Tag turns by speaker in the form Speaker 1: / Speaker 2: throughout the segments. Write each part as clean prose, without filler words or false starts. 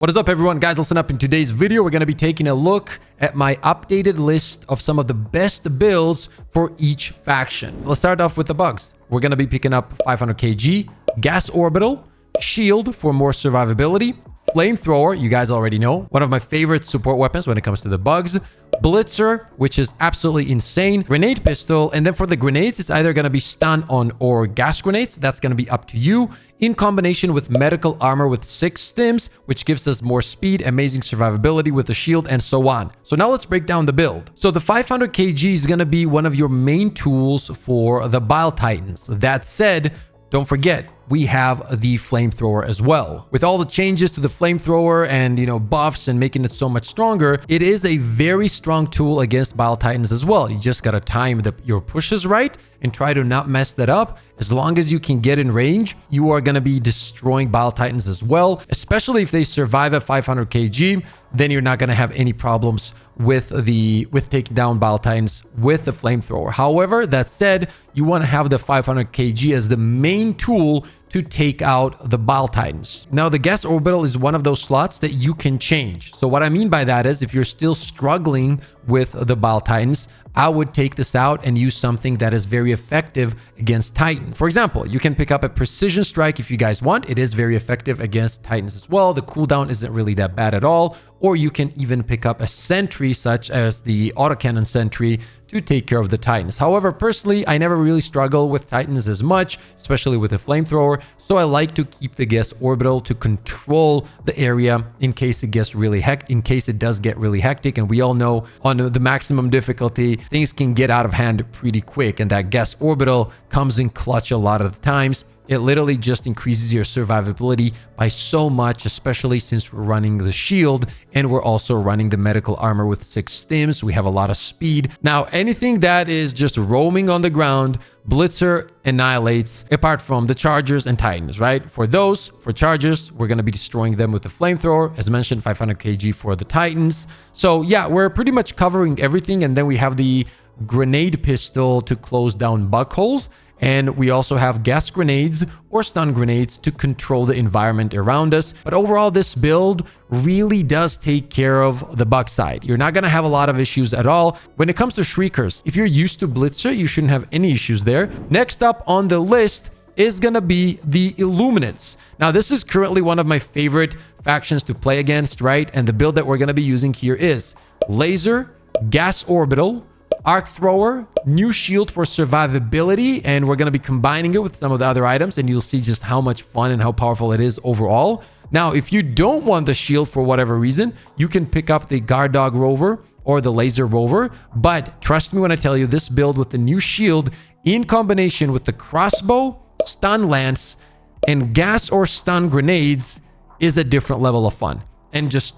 Speaker 1: What is up, everyone? Guys, listen up. In today's video, we're going to be taking a look at my updated list of some of the best builds for each faction. Let's start off with the bugs. We're going to be picking up 500 kg, gas orbital, shield for more survivability, flamethrower, you guys already know, one of my favorite support weapons when it comes to the bugs, blitzer, which is absolutely insane, grenade pistol, and then for the grenades, it's either going to be stun on or gas grenades. That's going to be up to you, in combination with medical armor with 6 stims, which gives us more speed, amazing survivability with the shield, and so on. So now let's break down the build. So the 500 kg is going to be one of your main tools for the Bile Titans. That said, don't forget, we have the flamethrower as well. With all the changes to the flamethrower and, buffs and making it so much stronger, it is a very strong tool against Bile Titans as well. You just got to time your pushes right and try to not mess that up. As long as you can get in range, you are going to be destroying Bile Titans as well, especially if they survive at 500 kg. Then you're not going to have any problems with taking down Bile Titans with the flamethrower. However, that said, you want to have the 500 kg as the main tool to take out the Bile Titans. Now, the gas orbital is one of those slots that you can change. So what I mean by that is if you're still struggling with the Bile Titans, I would take this out and use something that is very effective against Titan. For example, you can pick up a precision strike if you guys want. It is very effective against Titans as well. The cooldown isn't really that bad at all. Or you can even pick up a sentry such as the autocannon sentry to take care of the Titans. However, personally, I never really struggle with Titans as much, especially with a flamethrower. So I like to keep the gas orbital to control the area in case it does get really hectic. And we all know on the maximum difficulty, things can get out of hand pretty quick. And that gas orbital comes in clutch a lot of the times. It literally just increases your survivability by so much, especially since we're running the shield and we're also running the medical armor with 6 stims. We have a lot of speed. Now, anything that is just roaming on the ground, Blitzer annihilates, apart from the Chargers and Titans, right? For Chargers, we're going to be destroying them with the flamethrower. As mentioned, 500 kg for the Titans. So yeah, we're pretty much covering everything. And then we have the grenade pistol to close down bug holes. And we also have gas grenades or stun grenades to control the environment around us. But overall, this build really does take care of the bug side. You're not going to have a lot of issues at all. When it comes to Shriekers, if you're used to Blitzer, you shouldn't have any issues there. Next up on the list is going to be the Illuminates. Now, this is currently one of my favorite factions to play against, right? And the build that we're going to be using here is Laser, Gas Orbital, Arc Thrower, new shield for survivability, and we're going to be combining it with some of the other items, and you'll see just how much fun and how powerful it is overall. Now, if you don't want the shield for whatever reason, you can pick up the Guard Dog Rover or the Laser Rover, but trust me when I tell you, this build with the new shield in combination with the crossbow, stun lance, and gas or stun grenades is a different level of fun. And just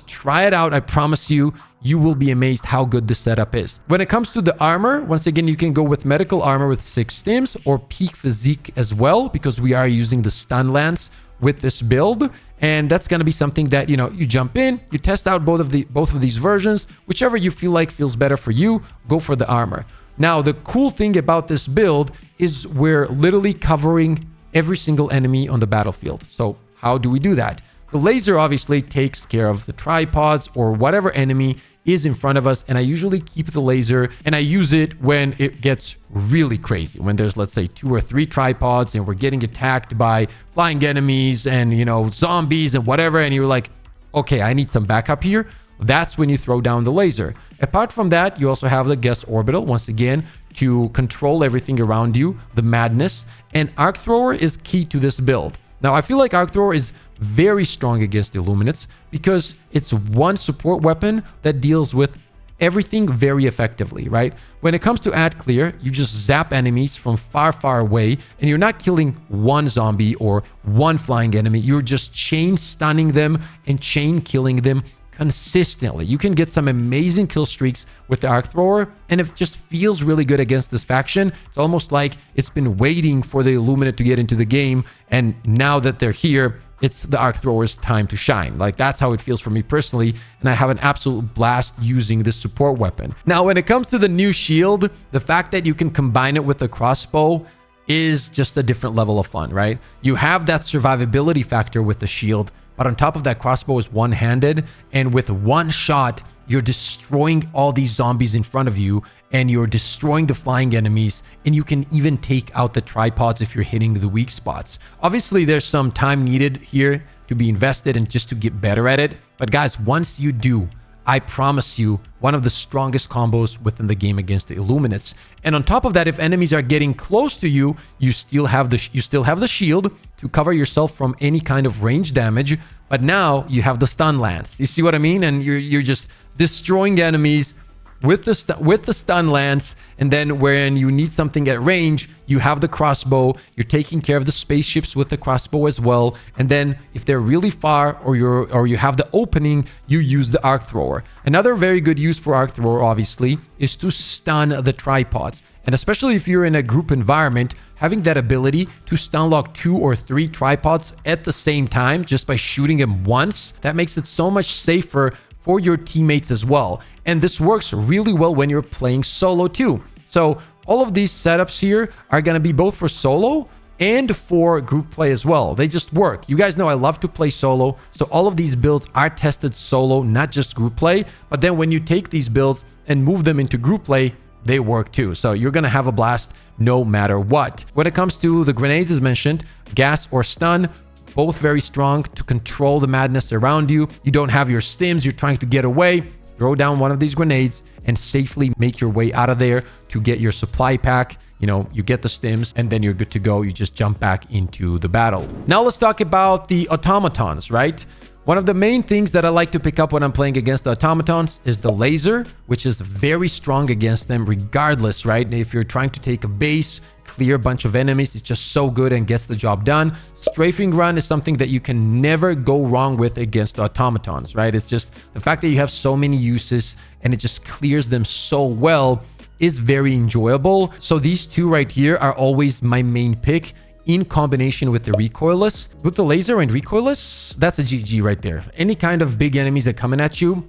Speaker 1: try it out. I promise you, you will be amazed how good the setup is. When it comes to the armor, once again, you can go with medical armor with 6 stims or peak physique as well, because we are using the stun lance with this build. And that's going to be something that, you jump in, you test out both of these versions, whichever you feel like feels better for you, go for the armor. Now, the cool thing about this build is we're literally covering every single enemy on the battlefield. So how do we do that? The laser obviously takes care of the tripods or whatever enemy is in front of us. And I usually keep the laser and I use it when it gets really crazy. When there's, let's say, 2 or 3 tripods and we're getting attacked by flying enemies and, zombies and whatever. And you're like, okay, I need some backup here. That's when you throw down the laser. Apart from that, you also have the gas orbital, once again, to control everything around you, the madness. And Arc Thrower is key to this build. Now, I feel like Arc Thrower is very strong against Illuminates because it's one support weapon that deals with everything very effectively, right? When it comes to Ad Clear, you just zap enemies from far, far away, and you're not killing one zombie or one flying enemy. You're just chain stunning them and chain killing them consistently. You can get some amazing kill streaks with the Arc Thrower, and it just feels really good against this faction. It's almost like it's been waiting for the Illuminate to get into the game, and now that they're here, it's the Arc Thrower's time to shine. Like, that's how it feels for me personally, and I have an absolute blast using this support weapon. Now, when it comes to the new shield, the fact that you can combine it with the crossbow is just a different level of fun, right? You have that survivability factor with the shield But on top of that, crossbow is one-handed, and with one shot, you're destroying all these zombies in front of you, and you're destroying the flying enemies, and you can even take out the tripods if you're hitting the weak spots. Obviously, there's some time needed here to be invested and just to get better at it. But guys, once you do, I promise you, one of the strongest combos within the game against the Illuminates. And on top of that, if enemies are getting close to you, you still have the shield to cover yourself from any kind of range damage. But now you have the stun lance. You see what I mean? And you're just destroying enemies with the stun lance. And then when you need something at range, you have the crossbow. You're taking care of the spaceships with the crossbow as well. And then if they're really far or you have the opening, you use the arc thrower. Another very good use for arc thrower, obviously, is to stun the tripods. And especially if you're in a group environment, having that ability to stun lock 2 or 3 tripods at the same time just by shooting them once, that makes it so much safer for your teammates as well. And this works really well when you're playing solo too. So all of these setups here are going to be both for solo and for group play as well. They just work. You guys know I love to play solo. So all of these builds are tested solo, not just group play. But then when you take these builds and move them into group play, they work too. So you're going to have a blast no matter what. When it comes to the grenades, as mentioned, gas or stun, both very strong to control the madness around you. You don't have your stims. You're trying to get away. Throw down one of these grenades and safely make your way out of there to get your supply pack. You know, you get the stims and then you're good to go. You just jump back into the battle. Now let's talk about the automatons, right? One of the main things that I like to pick up when I'm playing against the automatons is the laser, which is very strong against them regardless, right? If you're trying to take a base, clear a bunch of enemies, it's just so good and gets the job done. Strafing run is something that you can never go wrong with against the automatons, right? It's just the fact that you have so many uses and it just clears them so well is very enjoyable. So these two right here are always my main pick, in combination with the recoilless. With the laser and recoilless, that's a GG right there. Any kind of big enemies that coming at you,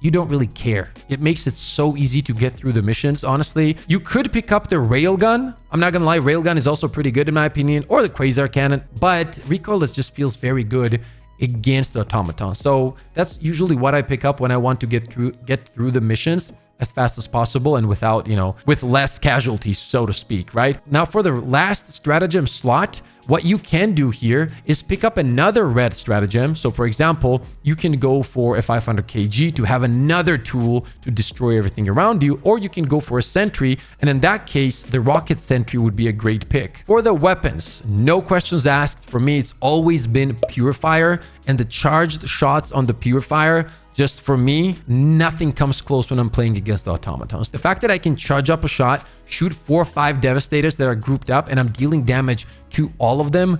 Speaker 1: you don't really care. It makes it so easy to get through the missions, honestly. You could pick up the railgun. I'm not gonna lie, railgun is also pretty good in my opinion, or the quasar cannon, but recoilless just feels very good against the automaton. So that's usually what I pick up when I want to get through the missions as fast as possible and without, you know, with less casualties, so to speak, right? Now for the last stratagem slot, what you can do here is pick up another red stratagem. So for example, you can go for a 500 kg to have another tool to destroy everything around you, or you can go for a sentry. And in that case, the rocket sentry would be a great pick. For the weapons, no questions asked. For me, it's always been purifier, and the charged shots on the purifier, just for me, nothing comes close when I'm playing against the automatons. The fact that I can charge up a shot, shoot 4 or 5 devastators that are grouped up, and I'm dealing damage to all of them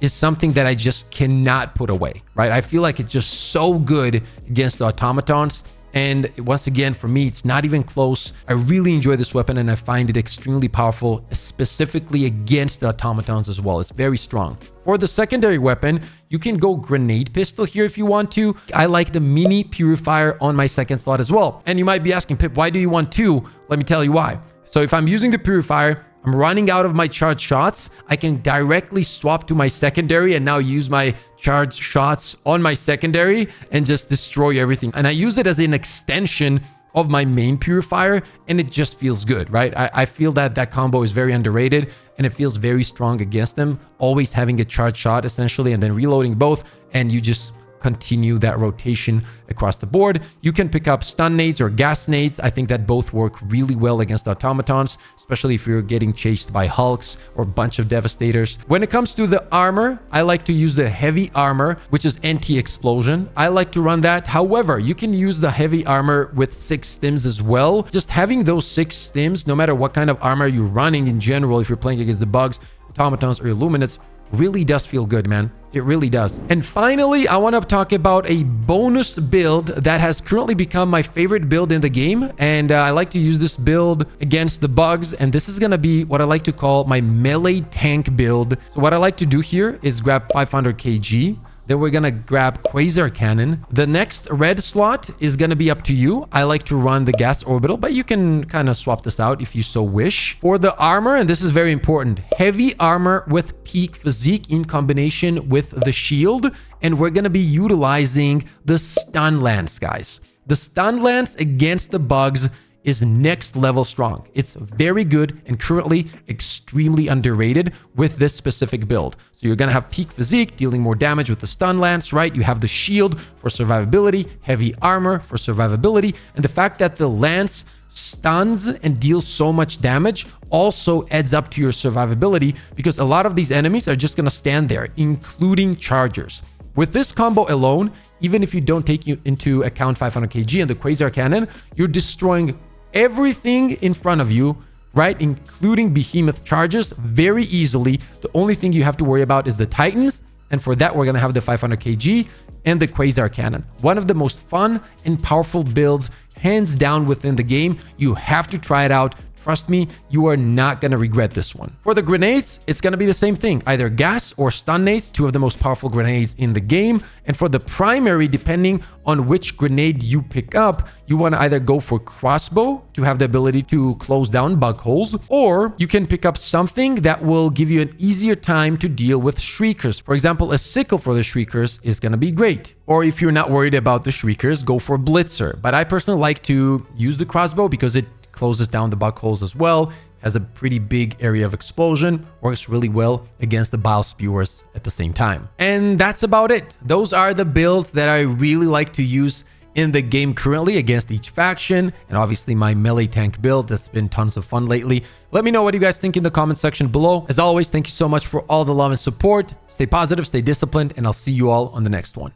Speaker 1: is something that I just cannot put away, right? I feel like it's just so good against the automatons. And once again, for me, it's not even close. I really enjoy this weapon and I find it extremely powerful, specifically against the automatons as well. It's very strong. For the secondary weapon, you can go grenade pistol here if you want to. I like the mini purifier on my second slot as well. And you might be asking, Pip, why do you want 2? Let me tell you why. So if I'm using the purifier, I'm running out of my charged shots, I can directly swap to my secondary and now use my charged shots on my secondary and just destroy everything. And I use it as an extension of my main purifier, and it just feels good, right? I feel that that combo is very underrated and it feels very strong against them. Always having a charged shot essentially and then reloading both, and you just continue that rotation across the board. You can pick up stun nades or gas nades. I think that both work really well against automatons, especially if you're getting chased by hulks or a bunch of devastators. When it comes to the armor, I like to use the heavy armor, which is anti-explosion. I like to run that. However, you can use the heavy armor with 6 stims as well. Just having those 6 stims, no matter what kind of armor you're running in general, if you're playing against the bugs, automatons, or illuminates, really does feel good, man. It really does. And finally, I want to talk about a bonus build that has currently become my favorite build in the game. And I like to use this build against the bugs. And this is going to be what I like to call my melee tank build. So what I like to do here is grab 500 kg. Then we're gonna grab Quasar Cannon. The next red slot is gonna be up to you. I like to run the gas orbital, but you can kind of swap this out if you so wish. For the armor, and this is very important, heavy armor with peak physique in combination with the shield. And we're gonna be utilizing the stun lance, guys. The stun lance against the bugs is next level strong. It's very good and currently extremely underrated with this specific build. So you're gonna have peak physique, dealing more damage with the stun lance, right? You have the shield for survivability, heavy armor for survivability, and the fact that the lance stuns and deals so much damage also adds up to your survivability, because a lot of these enemies are just gonna stand there, including chargers. With this combo alone, even if you don't take into account 500 kg and the Quasar Cannon, you're destroying everything in front of you, right? Including behemoth charges very easily. The only thing you have to worry about is the Titans. And for that, we're going to have the 500 kg and the Quasar Cannon. One of the most fun and powerful builds, hands down, within the game. You have to try it out. Trust me, you are not going to regret this one. For the grenades, it's going to be the same thing. Either gas or stun nades, two of the most powerful grenades in the game. And for the primary, depending on which grenade you pick up, you want to either go for crossbow to have the ability to close down bug holes, or you can pick up something that will give you an easier time to deal with shriekers. For example, a sickle for the shriekers is going to be great. Or if you're not worried about the shriekers, go for blitzer. But I personally like to use the crossbow because it closes down the bug holes as well, has a pretty big area of explosion, works really well against the bile spewers at the same time. And that's about it. Those are the builds that I really like to use in the game currently against each faction, and obviously my melee tank build that's been tons of fun lately. Let me know what you guys think in the comment section below. As always, thank you so much for all the love and support. Stay positive, stay disciplined, and I'll see you all on the next one.